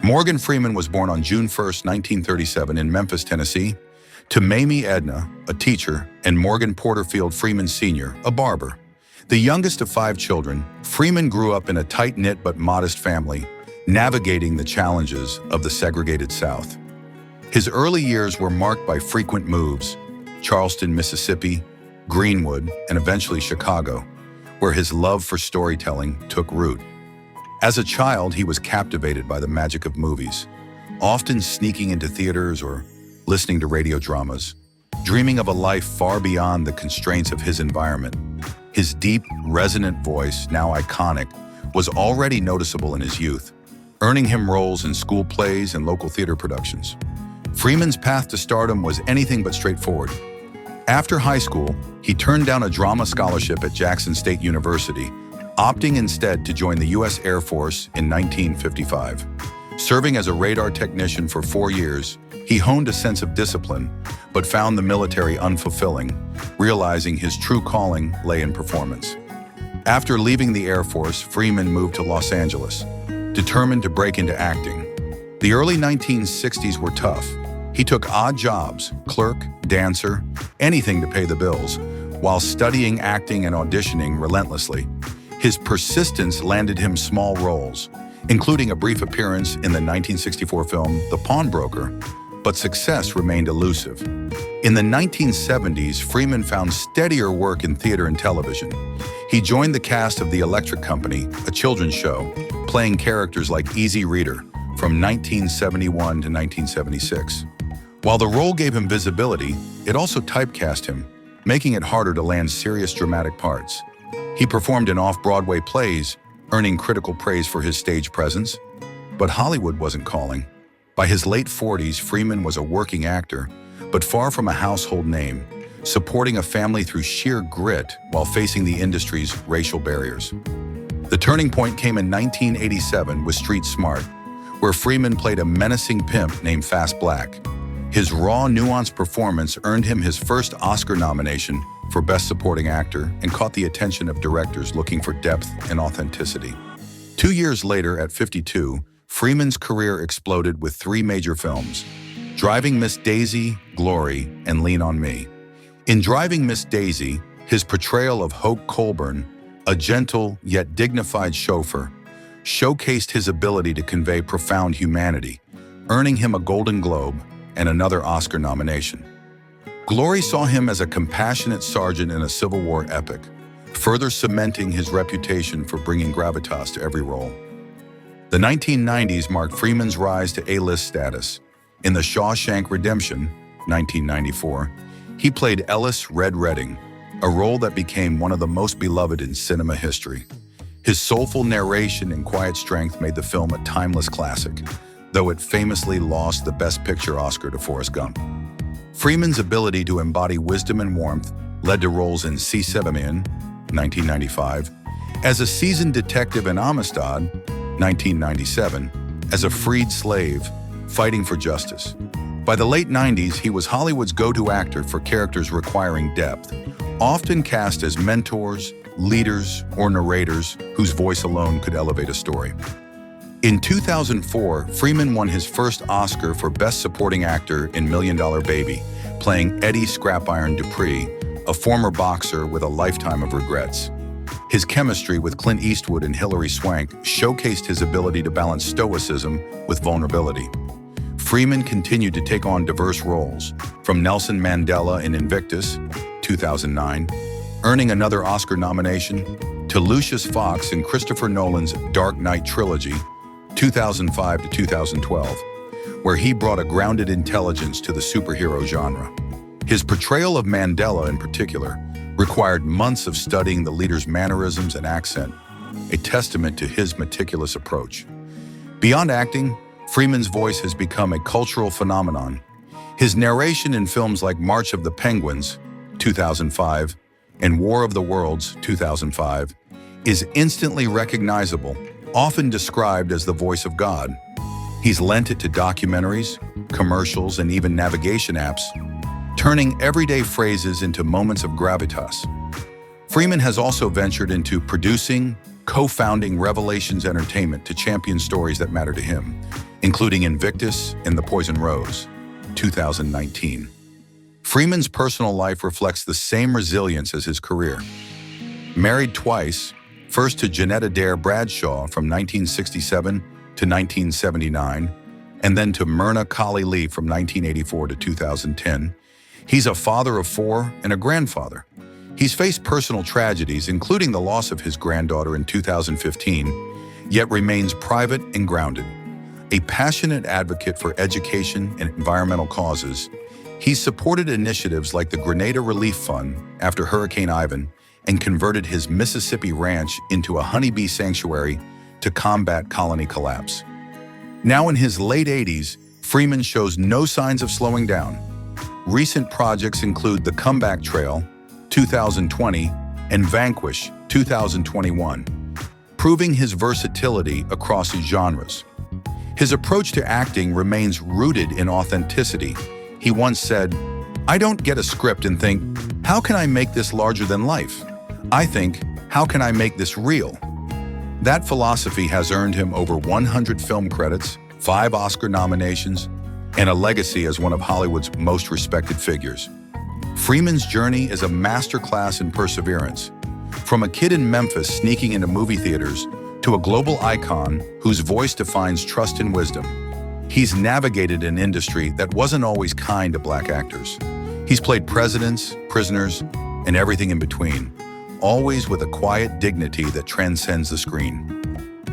Morgan Freeman was born on June 1st, 1937 in Memphis, Tennessee, to Mamie Edna, a teacher, and Morgan Porterfield Freeman Sr., a barber. The youngest of 5 children, Freeman grew up in a tight-knit but modest family, navigating the challenges of the segregated South. His early years were marked by frequent moves: Charleston, Mississippi, Greenwood, and eventually Chicago, where his love for storytelling took root. As a child, he was captivated by the magic of movies, often sneaking into theaters or listening to radio dramas, dreaming of a life far beyond the constraints of his environment. His deep, resonant voice, now iconic, was already noticeable in his youth, earning him roles in school plays and local theater productions. Freeman's path to stardom was anything but straightforward. After high school, he turned down a drama scholarship at Jackson State University, opting instead to join the U.S. Air Force in 1955. Serving as a radar technician for 4 years, he honed a sense of discipline, but found the military unfulfilling, realizing his true calling lay in performance. After leaving the Air Force, Freeman moved to Los Angeles, determined to break into acting. The early 1960s were tough. He took odd jobs, clerk, dancer, anything to pay the bills, while studying acting and auditioning relentlessly. His persistence landed him small roles, including a brief appearance in the 1964 film The Pawnbroker, but success remained elusive. In the 1970s, Freeman found steadier work in theater and television. He joined the cast of The Electric Company, a children's show, playing characters like Easy Reader from 1971 to 1976. While the role gave him visibility, it also typecast him, making it harder to land serious dramatic parts. He performed in off-Broadway plays, earning critical praise for his stage presence. But Hollywood wasn't calling. By his late 40s, Freeman was a working actor, but far from a household name, supporting a family through sheer grit while facing the industry's racial barriers. The turning point came in 1987 with Street Smart, where Freeman played a menacing pimp named Fast Black. His raw, nuanced performance earned him his first Oscar nomination for Best Supporting Actor and caught the attention of directors looking for depth and authenticity. 2 years later, at 52, Freeman's career exploded with 3 major films: Driving Miss Daisy, Glory, and Lean on Me. In Driving Miss Daisy, his portrayal of Hope Colburn, a gentle yet dignified chauffeur, showcased his ability to convey profound humanity, earning him a Golden Globe and another Oscar nomination. Glory saw him as a compassionate sergeant in a Civil War epic, further cementing his reputation for bringing gravitas to every role. The 1990s marked Freeman's rise to A-list status. In The Shawshank Redemption, 1994, he played Ellis Red Redding, a role that became one of the most beloved in cinema history. His soulful narration and quiet strength made the film a timeless classic, though it famously lost the Best Picture Oscar to Forrest Gump. Freeman's ability to embody wisdom and warmth led to roles in C7 in 1995, as a seasoned detective in Amistad, 1997, as a freed slave fighting for justice. By the late 90s, he was Hollywood's go-to actor for characters requiring depth, often cast as mentors, leaders, or narrators whose voice alone could elevate a story. In 2004, Freeman won his first Oscar for Best Supporting Actor in $1 Million Baby, playing Eddie Scrap Iron Dupree, a former boxer with a lifetime of regrets. His chemistry with Clint Eastwood and Hilary Swank showcased his ability to balance stoicism with vulnerability. Freeman continued to take on diverse roles, from Nelson Mandela in Invictus, 2009, earning another Oscar nomination, to Lucius Fox in Christopher Nolan's Dark Knight trilogy, 2005 to 2012, where he brought a grounded intelligence to the superhero genre. His portrayal of Mandela, in particular, required months of studying the leader's mannerisms and accent, a testament to his meticulous approach. Beyond acting, Freeman's voice has become a cultural phenomenon. His narration in films like March of the Penguins, 2005, and War of the Worlds, 2005, is instantly recognizable, often described as the voice of God. He's lent it to documentaries, commercials, and even navigation apps, turning everyday phrases into moments of gravitas. Freeman has also ventured into producing, co-founding Revelations Entertainment to champion stories that matter to him, including Invictus and The Poison Rose, 2019. Freeman's personal life reflects the same resilience as his career. Married twice, first to Janetta Dare Bradshaw from 1967 to 1979, and then to Myrna Colley Lee from 1984 to 2010, he's a father of 4 and a grandfather. He's faced personal tragedies, including the loss of his granddaughter in 2015, yet remains private and grounded. A passionate advocate for education and environmental causes, he's supported initiatives like the Grenada Relief Fund after Hurricane Ivan and converted his Mississippi ranch into a honeybee sanctuary to combat colony collapse. Now in his late 80s, Freeman shows no signs of slowing down. Recent projects include The Comeback Trail, 2020, and Vanquish, 2021, proving his versatility across his genres. His approach to acting remains rooted in authenticity. He once said, "I don't get a script and think, how can I make this larger than life? I think, how can I make this real?" That philosophy has earned him over 100 film credits, 5 Oscar nominations, and a legacy as one of Hollywood's most respected figures. Freeman's journey is a masterclass in perseverance. From a kid in Memphis sneaking into movie theaters to a global icon whose voice defines trust and wisdom, he's navigated an industry that wasn't always kind to Black actors. He's played presidents, prisoners, and everything in between, always with a quiet dignity that transcends the screen.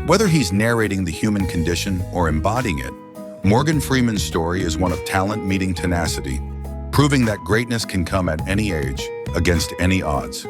Whether he's narrating the human condition or embodying it, Morgan Freeman's story is one of talent meeting tenacity, proving that greatness can come at any age, against any odds.